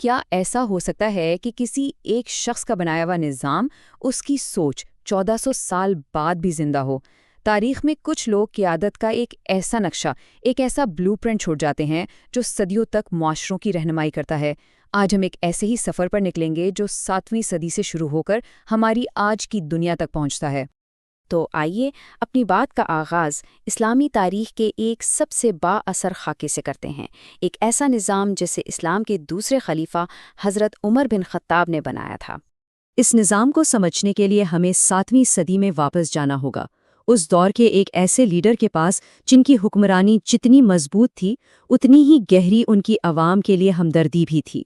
کیا ایسا ہو سکتا ہے کہ کسی ایک شخص کا بنایا ہوا نظام، اس کی سوچ 1400 سال بعد بھی زندہ ہو؟ تاریخ میں کچھ لوگ قیادت کا ایک ایسا نقشہ، ایک ایسا بلو پرنٹ چھوڑ جاتے ہیں جو صدیوں تک معاشروں کی رہنمائی کرتا ہے۔ آج ہم ایک ایسے ہی سفر پر نکلیں گے جو 7ویں صدی سے شروع ہو کر ہماری آج کی دنیا تک پہنچتا ہے۔ تو آئیے اپنی بات کا آغاز اسلامی تاریخ کے ایک سب سے با اثر خاکے سے کرتے ہیں، ایک ایسا نظام جسے اسلام کے دوسرے خلیفہ حضرت عمر بن خطاب نے بنایا تھا۔ اس نظام کو سمجھنے کے لیے ہمیں 7ویں صدی میں واپس جانا ہوگا، اس دور کے ایک ایسے لیڈر کے پاس جن کی حکمرانی جتنی مضبوط تھی اتنی ہی گہری ان کی عوام کے لیے ہمدردی بھی تھی۔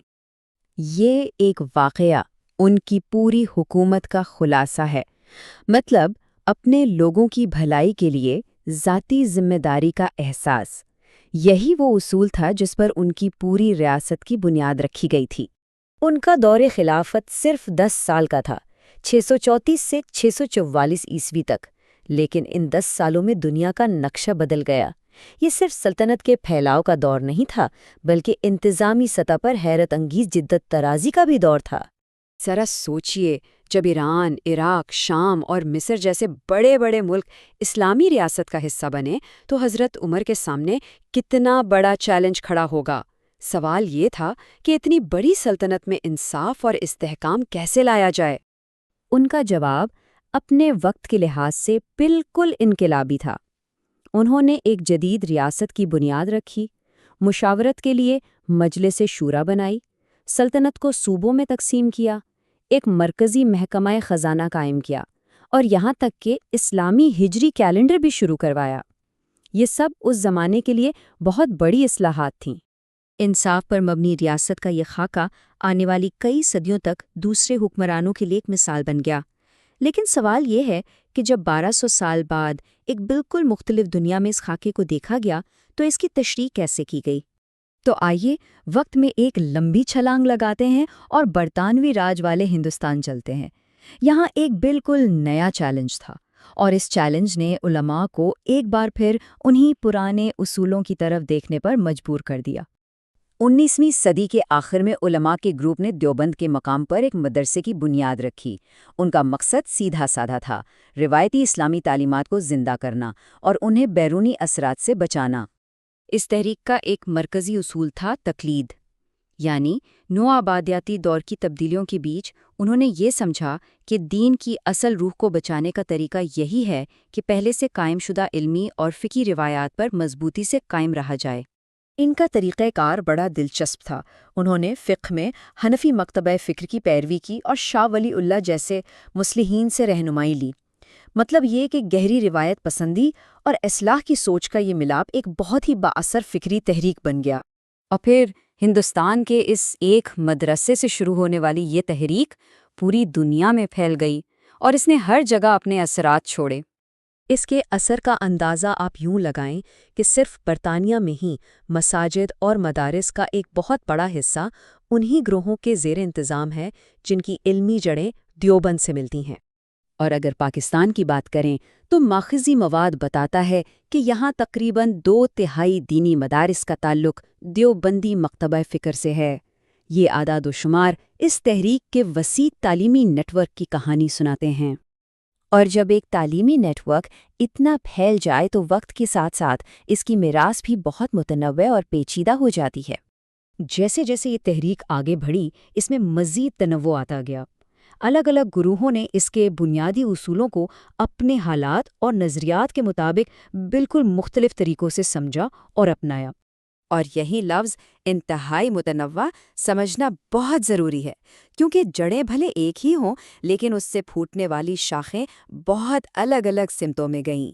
یہ ایک واقعہ ان کی پوری حکومت کا خلاصہ ہے، مطلب اپنے لوگوں کی بھلائی کے لیے ذاتی ذمہ داری کا احساس۔ یہی وہ اصول تھا جس پر ان کی پوری ریاست کی بنیاد رکھی گئی تھی۔ ان کا دور خلافت صرف 10 سال کا تھا، 634 سے 644 عیسوی تک، لیکن ان 10 سالوں میں دنیا کا نقشہ بدل گیا۔ یہ صرف سلطنت کے پھیلاؤ کا دور نہیں تھا، بلکہ انتظامی سطح پر حیرت انگیز جدت طرازی کا بھی دور تھا۔ ذرا سوچئے، جب ایران، عراق، شام اور مصر جیسے بڑے بڑے ملک اسلامی ریاست کا حصہ بنے تو حضرت عمر کے سامنے کتنا بڑا چیلنج کھڑا ہوگا۔ سوال یہ تھا کہ اتنی بڑی سلطنت میں انصاف اور استحکام کیسے لایا جائے؟ ان کا جواب اپنے وقت کے لحاظ سے بالکل انقلابی تھا۔ انہوں نے ایک جدید ریاست کی بنیاد رکھی، مشاورت کے لیے مجلس شورا بنائی، سلطنت کو صوبوں میں تقسیم کیا، ایک مرکزی محکمہ خزانہ قائم کیا، اور یہاں تک کہ اسلامی ہجری کیلنڈر بھی شروع کروایا۔ یہ سب اس زمانے کے لیے بہت بڑی اصلاحات تھیں۔ انصاف پر مبنی ریاست کا یہ خاکہ آنے والی کئی صدیوں تک دوسرے حکمرانوں کے لیے ایک مثال بن گیا۔ لیکن سوال یہ ہے کہ جب 1200 سال بعد ایک بالکل مختلف دنیا میں اس خاکے کو دیکھا گیا تو اس کی تشریح کیسے کی گئی؟ تو آئیے وقت میں ایک لمبی چھلانگ لگاتے ہیں اور برطانوی راج والے ہندوستان چلتے ہیں۔ یہاں ایک بالکل نیا چیلنج تھا، اور اس چیلنج نے علماء کو ایک بار پھر انہی پرانے اصولوں کی طرف دیکھنے پر مجبور کر دیا۔ 19ویں صدی کے آخر میں علماء کے گروپ نے دیوبند کے مقام پر ایک مدرسے کی بنیاد رکھی۔ ان کا مقصد سیدھا سادہ تھا، روایتی اسلامی تعلیمات کو زندہ کرنا اور انہیں بیرونی اثرات سے بچانا۔ اس تحریک کا ایک مرکزی اصول تھا تقلید، یعنی نوآبادیاتی دور کی تبدیلیوں کے بیچ انہوں نے یہ سمجھا کہ دین کی اصل روح کو بچانے کا طریقہ یہی ہے کہ پہلے سے قائم شدہ علمی اور فقہی روایات پر مضبوطی سے قائم رہا جائے۔ ان کا طریقہ کار بڑا دلچسپ تھا۔ انہوں نے فقہ میں حنفی مکتبہ فکر کی پیروی کی اور شاہ ولی اللہ جیسے مصلحین سے رہنمائی لی۔ مطلب یہ کہ گہری روایت پسندی اور اصلاح کی سوچ کا یہ ملاپ ایک بہت ہی بااثر فکری تحریک بن گیا۔ اور پھر ہندوستان کے اس ایک مدرسے سے شروع ہونے والی یہ تحریک پوری دنیا میں پھیل گئی اور اس نے ہر جگہ اپنے اثرات چھوڑے۔ اس کے اثر کا اندازہ آپ یوں لگائیں کہ صرف برطانیہ میں ہی مساجد اور مدارس کا ایک بہت بڑا حصہ انہی گروہوں کے زیر انتظام ہے جن کی علمی جڑیں دیوبند سے ملتی ہیں۔ اور اگر پاکستان کی بات کریں تو ماخذی مواد بتاتا ہے کہ یہاں تقریباً 2/3 دینی مدارس کا تعلق دیوبندی مکتبہ فکر سے ہے۔ یہ اعداد و شمار اس تحریک کے وسیع تعلیمی نیٹ ورک کی کہانی سناتے ہیں۔ اور جب ایک تعلیمی نیٹ ورک اتنا پھیل جائے تو وقت کے ساتھ ساتھ اس کی میراث بھی بہت متنوع اور پیچیدہ ہو جاتی ہے۔ جیسے جیسے یہ تحریک آگے بڑھی، اس میں مزید تنوع آتا گیا۔ الگ الگ گروہوں نے اس کے بنیادی اصولوں کو اپنے حالات اور نظریات کے مطابق بالکل مختلف طریقوں سے سمجھا اور اپنایا۔ اور یہی لفظ انتہائی متنوع سمجھنا بہت ضروری ہے، کیونکہ جڑیں بھلے ایک ہی ہوں لیکن اس سے پھوٹنے والی شاخیں بہت الگ الگ سمتوں میں گئیں۔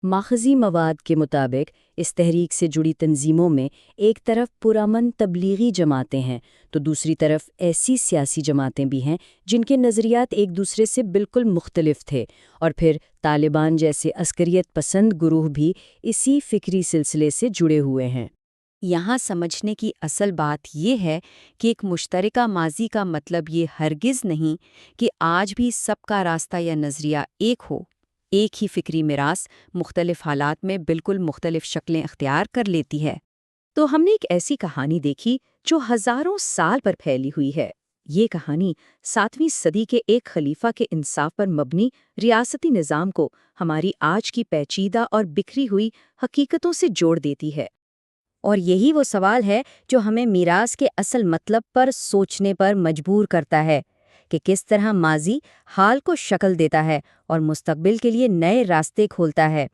ماخذی مواد کے مطابق اس تحریک سے جڑی تنظیموں میں ایک طرف پرامن تبلیغی جماعتیں ہیں تو دوسری طرف ایسی سیاسی جماعتیں بھی ہیں جن کے نظریات ایک دوسرے سے بالکل مختلف تھے، اور پھر طالبان جیسے عسکریت پسند گروہ بھی اسی فکری سلسلے سے جڑے ہوئے ہیں۔ یہاں سمجھنے کی اصل بات یہ ہے کہ ایک مشترکہ ماضی کا مطلب یہ ہرگز نہیں کہ آج بھی سب کا راستہ یا نظریہ ایک ہو۔ ایک ہی فکری میراث مختلف حالات میں بالکل مختلف شکلیں اختیار کر لیتی ہے۔ تو ہم نے ایک ایسی کہانی دیکھی جو ہزاروں سال پر پھیلی ہوئی ہے۔ یہ کہانی 7ویں صدی کے ایک خلیفہ کے انصاف پر مبنی ریاستی نظام کو ہماری آج کی پیچیدہ اور بکھری ہوئی حقیقتوں سے جوڑ دیتی ہے۔ اور یہی وہ سوال ہے جو ہمیں میراث کے اصل مطلب پر سوچنے پر مجبور کرتا ہے کہ کس طرح ماضی حال کو شکل دیتا ہے اور مستقبل کے لیے نئے راستے کھولتا ہے۔